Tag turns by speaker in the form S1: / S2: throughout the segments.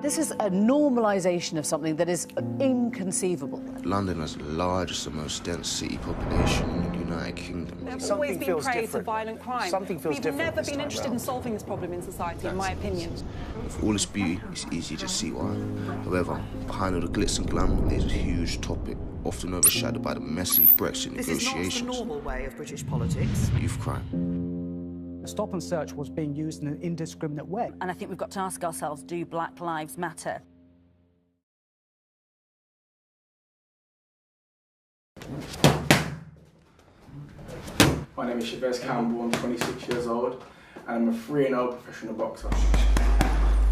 S1: This is a normalisation of something that is inconceivable.
S2: London has the largest and most dense city population in the United Kingdom.
S3: They've always been prey to violent crime. We've never been interested in solving this problem in society, in my opinion.
S2: With all its beauty, it's easy to see why. However, behind all the glitz and glamour, there's a huge topic, often overshadowed by the messy Brexit negotiations.
S4: This is not the normal way of British politics.
S2: Youth crime.
S5: Stop and search was being used in an indiscriminate way.
S6: And I think we've got to ask ourselves, do Black Lives matter?
S7: My name is Chavez Campbell, I'm 26 years old, and I'm a 3-0 professional boxer.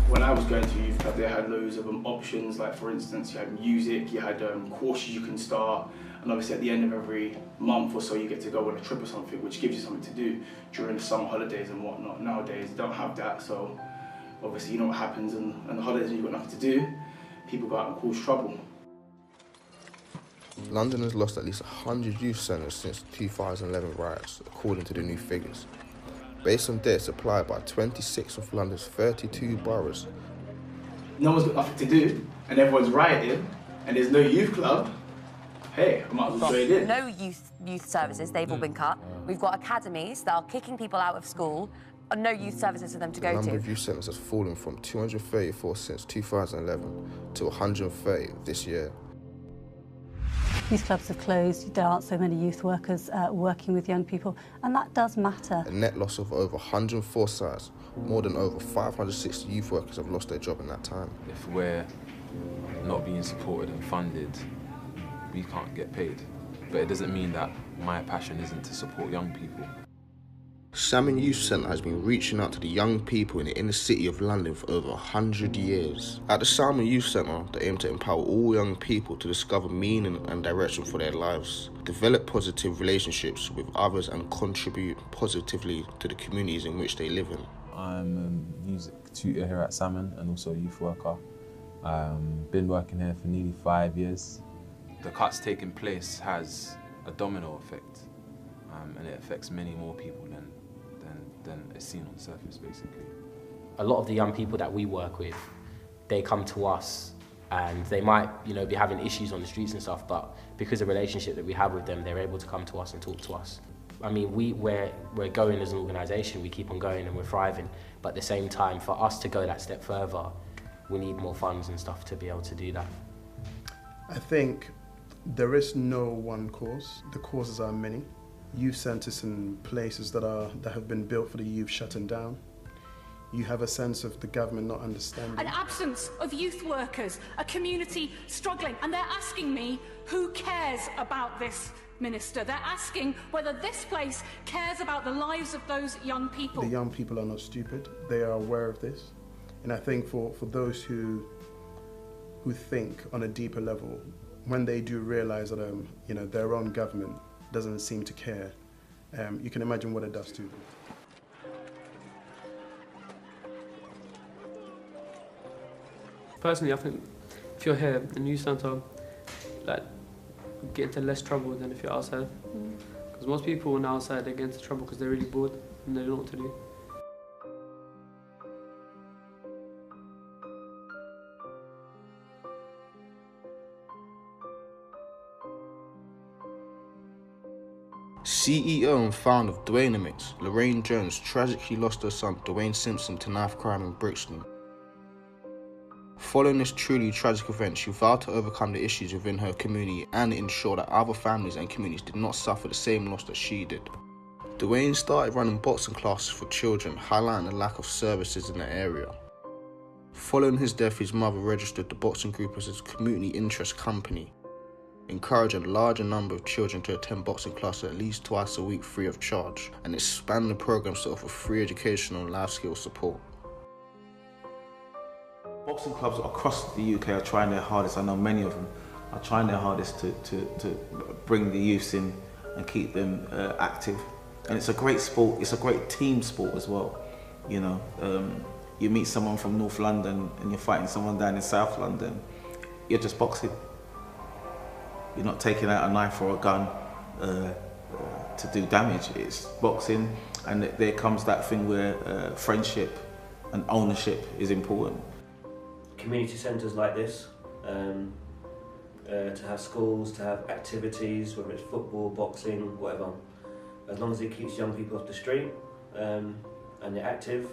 S7: When I was going to youth club, they had loads of options, like for instance, you had music, you had courses you can start, and obviously at the end of every month or so you get to go on a trip or something, which gives you something to do during the summer holidays and whatnot. Nowadays, you don't have that, so obviously you know what happens on the holidays when you've got nothing to do, people go out and cause trouble.
S2: London has lost at least 100 youth centres since the 2011 riots, according to the new figures. Based on data supplied by 26 of London's 32 boroughs.
S7: No one's got nothing to do, and everyone's rioting, and there's no youth club. Hey, I might as well join in.
S8: No youth services, they've all been cut. We've got academies that are kicking people out of school, and no youth services for them to go to.
S2: The number of youth centres has fallen from 234 since 2011 to 130 this year.
S9: Youth clubs have closed, there aren't so many youth workers working with young people, and that does matter.
S2: A net loss of over 104 sites, more than over 560 youth workers have lost their job in that time.
S10: If we're not being supported and funded, we can't get paid. But it doesn't mean that my passion isn't to support young people.
S2: Salmon Youth Centre has been reaching out to the young people in the inner city of London for over 100 years. At the Salmon Youth Centre, they aim to empower all young people to discover meaning and direction for their lives, develop positive relationships with others and contribute positively to the communities in which they live in.
S10: I'm a music tutor here at Salmon and also a youth worker. Been working here for nearly 5 years. The cuts taking place has a domino effect, and it affects many more people than is seen on the surface, basically.
S11: A lot of the young people that we work with, they come to us and they might, be having issues on the streets and stuff, but because of the relationship that we have with them, they're able to come to us and talk to us. I mean, we're going as an organisation, we keep on going and we're thriving, but at the same time, for us to go that step further, we need more funds and stuff to be able to do that.
S12: I think there is no one cause. The causes are many. Youth centres and places that have been built for the youth shutting down. You have a sense of the government not understanding.
S3: An absence of youth workers, a community struggling, and they're asking me, who cares about this, Minister? They're asking whether this place cares about the lives of those young people.
S12: The young people are not stupid. They are aware of this. And I think for those who think on a deeper level, when they do realise that their own government doesn't seem to care, you can imagine what it does to them.
S13: Personally, I think if you're here in the youth centre, you get into less trouble than if you're outside. Because most people when they're outside, they get into trouble because they're really bored and they don't know what to do.
S2: CEO and founder of Dwaynenomics, Lorraine Jones tragically lost her son Dwayne Simpson to knife crime in Brixton. Following this truly tragic event, she vowed to overcome the issues within her community and ensure that other families and communities did not suffer the same loss that she did. Dwayne started running boxing classes for children, highlighting the lack of services in the area. Following his death, his mother registered the boxing group as his community interest company, encouraging a larger number of children to attend boxing classes at least twice a week free of charge, and expand the programs to offer free educational and life skills support.
S14: Boxing clubs across the UK are trying their hardest, I know many of them are trying their hardest to bring the youths in and keep them active. And it's a great sport, it's a great team sport as well. You meet someone from North London and you're fighting someone down in South London, you're just boxing. You're not taking out a knife or a gun to do damage. It's boxing, and there comes that thing where friendship and ownership is important.
S15: Community centres like this, to have schools, to have activities, whether it's football, boxing, whatever. As long as it keeps young people off the street and they're active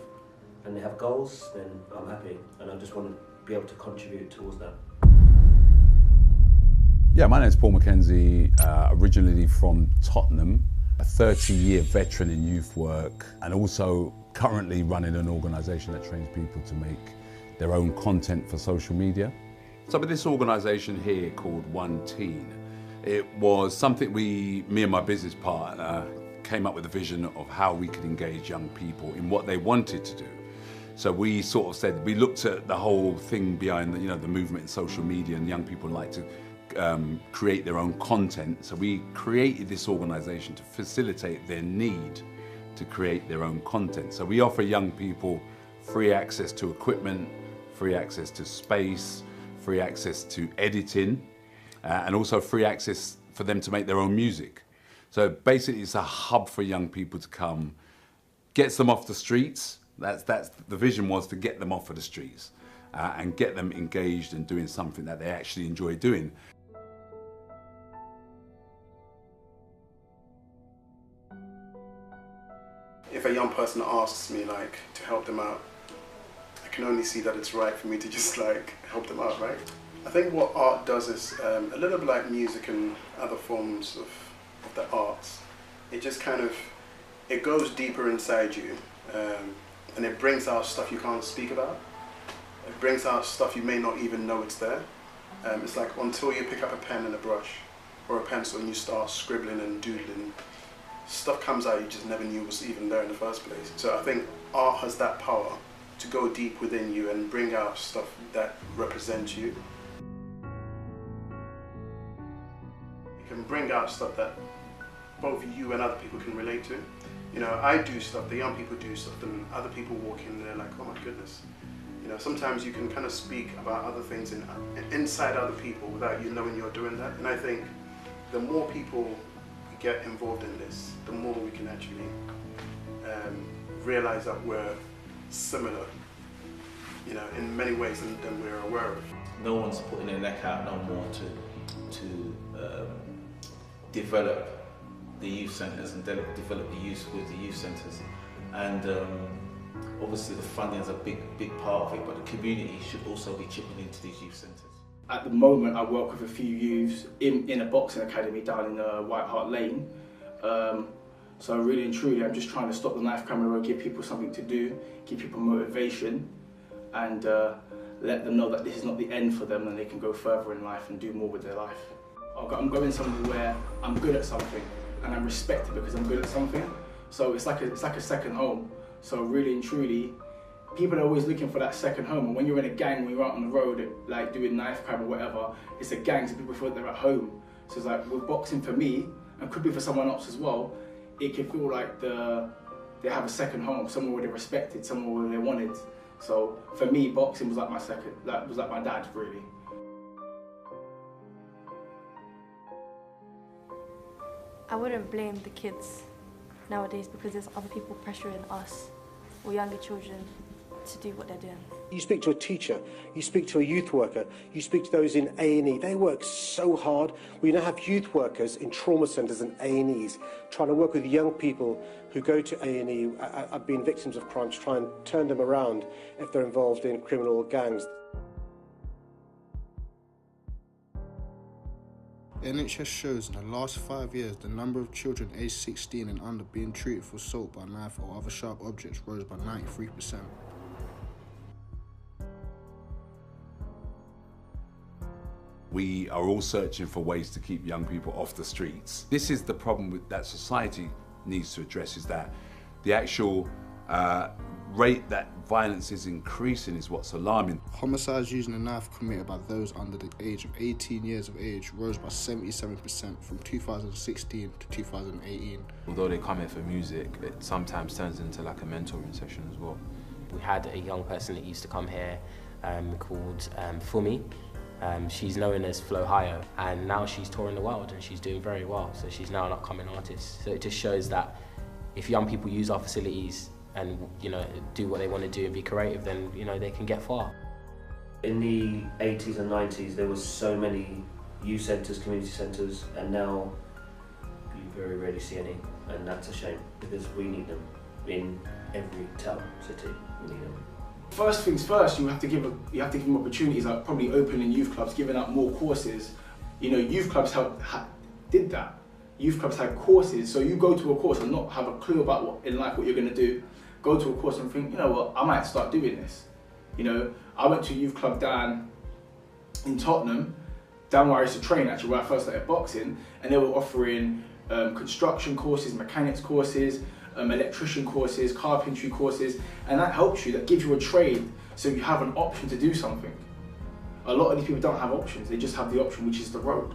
S15: and they have goals, then I'm happy, and I just want to be able to contribute towards that.
S16: Yeah, my name is Paul Mackenzie, originally from Tottenham, a 30-year veteran in youth work, and also currently running an organisation that trains people to make their own content for social media. So with this organisation here called One Teen, it was something me and my business partner came up with a vision of how we could engage young people in what they wanted to do. So we sort of said, we looked at the whole thing behind the movement in social media, and young people like to create their own content. So we created this organisation to facilitate their need to create their own content. So we offer young people free access to equipment, free access to space, free access to editing, and also free access for them to make their own music. So basically it's a hub for young people to come, gets them off the streets. That's the vision, was to get them off of the streets and get them engaged and doing something that they actually enjoy doing.
S12: If a young person asks me to help them out, I can only see that it's right for me to just help them out, right? I think what art does is a little bit like music and other forms of the arts. It just it goes deeper inside you, and it brings out stuff you can't speak about. It brings out stuff you may not even know it's there. It's like until you pick up a pen and a brush or a pencil and you start scribbling and doodling, stuff comes out you just never knew was even there in the first place. So I think art has that power to go deep within you and bring out stuff that represents you. It can bring out stuff that both you and other people can relate to. I do stuff, the young people do stuff, and other people walk in and they're like, oh my goodness. Sometimes you can speak about other things inside other people without you knowing you're doing that. And I think the more people we get involved in this, the more we can actually realize that we're similar, in many ways than we're aware of.
S14: No one's putting their neck out no more to develop the youth centres and develop the youth with the youth centres. And obviously the funding is a big part of it, but the community should also be chipping into these youth centres.
S7: At the moment I work with a few youths in a boxing academy down in White Hart Lane. So really and truly I'm just trying to stop the knife crime road, give people something to do, give people motivation, and let them know that this is not the end for them and they can go further in life and do more with their life. I'm going somewhere where I'm good at something and I'm respected because I'm good at something. So it's like a second home. So really and truly, people are always looking for that second home. And when you're in a gang, when you're out on the road, doing knife crime or whatever, it's a gang, so people feel like they're at home. So it's like with boxing for me, and could be for someone else as well, it can feel like they have a second home, somewhere where they're respected, somewhere where they're wanted. So for me, boxing was like my was like my dad, really.
S17: I wouldn't blame the kids nowadays because there's other people pressuring us or younger children to do what they're doing.
S18: You speak to a teacher, you speak to a youth worker, you speak to those in A&E. They work so hard. We now have youth workers in trauma centres and A&Es trying to work with young people who go to A&E, have been victims of crime, to try and turn them around if they're involved in criminal gangs.
S2: NHS shows in the last 5 years the number of children aged 16 and under being treated for assault by knife or other sharp objects rose by 93%.
S16: We are all searching for ways to keep young people off the streets. This is the problem that society needs to address, is that the actual rate that violence is increasing is what's alarming.
S2: Homicides using a knife committed by those under the age of 18 years of age rose by 77% from 2016 to 2018.
S10: Although they come here for music, it sometimes turns into like a mentoring session as well.
S11: We had a young person that used to come here called Fumi. She's known as Flo Hio, and now she's touring the world and she's doing very well. So she's now an upcoming artist. So it just shows that if young people use our facilities and you know, do what they want to do and be creative, then you know, they can get far.
S15: In the 80s and 90s, there was so many youth centres, community centres, and now you very rarely see any, and that's a shame because we need them in every town, city. We need them.
S7: First things first, you have to give them opportunities, like probably opening youth clubs, giving out more courses. You know, youth clubs did that. Youth clubs had courses, so you go to a course and not have a clue about what in life what you're going to do. Go to a course and think, you know what, I might start doing this. You know, I went to a youth club down in Tottenham, down where I used to train actually, where I first started boxing, and they were offering construction courses, mechanics courses, electrician courses, carpentry courses, and that helps you, that gives you a trade, so you have an option to do something. A lot of these people don't have options, they just have the option, which is the road.